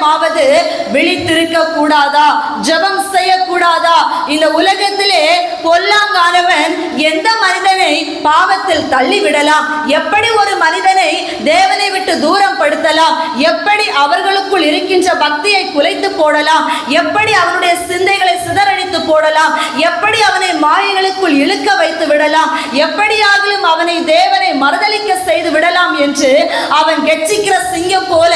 நேரமாவது விழித்திருக்க கூடாதா? ஜெபம் செய்யக்கூடாதா? இந்த உலகத்திலே பொல்லாங்கானவன் எந்த மனிதனை பாவத்தில் தள்ளிவிடலாம்? எப்படி ஒரு மனிதனை தேவனை விட்டு தூரம் படுத்தலாம்? எப்படி அவர்களுக்குள் இருக்கின்ற பக்தியை குலைத்து போடலாம்? எப்படி அவனுடைய சிந்தைகளை சிதறடித்து போடலாம்? எப்படி அவனை மாயைகளுக்குள் இழுக்க வைத்து விடலாம்? எப்படியாகிலும் அவனை தேவனை மறுதலிக்க செய்து விடலாம் என்று அவன் கெச்சிக்கிற சிங்கம் போல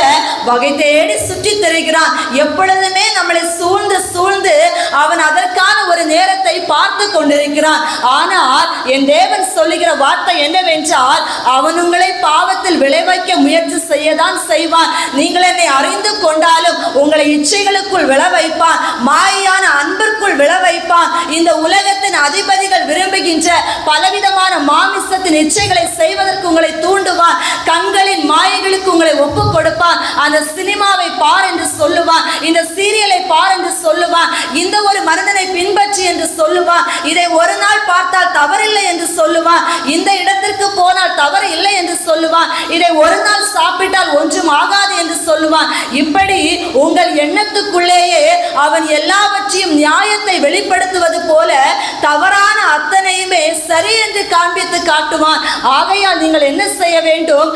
வகை தேடி சுற்றி திரிகிறான். எப்பொழுதுமே நம்மளை சூழ்ந்து சூழ்ந்து அவன் அதற்கான ஒரு நேரத்தை பார்த்து கொண்டிருக்கிறான். ஆனால் என் தேவன் சொல்லுகிற வார்த்தை என்னவென்றால், அவன் உங்களை பாவத்தில் விளைவிக்க முயற்சி செய்யதான் செய்வான். நீங்கள் என்னை அறிந்து கொண்டாலும் உங்களை இச்சைகளுக்குள் விழ வைப்பான், மாயான அன்பிற்குள் விழ வைப்பான். இந்த உலகத்தின் அதிபதிகள் விரும்புகின்ற பலவிதமான மாமிசத்தின் இச்சைகளை செய்வதற்கு உங்களை தூண்டுவான். கண்களின் மாயைகளுக்கு உங்களை ஒப்பு கொடுப்பான். அந்த சினிமாவை பார் என்று சொல்லுவான், இந்த சீரியலை பார் என்று சொல்லுவான், இந்த ஒரு மனிதனை பின்பற்றி என்று சொல்லுவான், இதை ஒரு நாள் பார்த்தால் தவறில்லை என்று சொல்லுவான், இந்த இடத்திற்கு போனால் தவறு இல்லை என்று சொல்லுவான், இதை ஒரு நாள் சாப்பிட்டால் ஒன்றும் ஆகாது என்று சொல்லுவான். இப்படி உங்கள் எண்ணத்துக்குள்ளேயே அவன் எல்லாவற்றையும் நியாயத்தை வெளிப்படுத்துவது போல தவறான அத்தனையுமே சரி என்று காண்பித்து காட்டுவான். ஆகையால் நீங்கள் என்ன செய்ய வேண்டும்?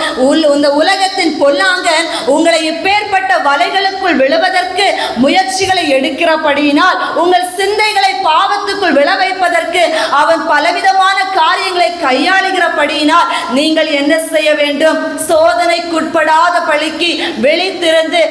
இந்த உலகத்தின் பொல்லாங்கன் உங்களை இப்பேற்பட்ட வலைகளுக்குள் விழுவதற்கு முயற்சிகளை எடுக்கிறபடியினால், உங்கள் சிந்தைகளை பாவத்துக்குள் விழ வைப்பதற்கு அவன் பலவிதமான காரியங்களை கையாளுகிறபடியினால் நீங்கள் என்ன செய்ய வேண்டும்? சோதனைக்குட்படாத பழிக்கு விழித்திருந்து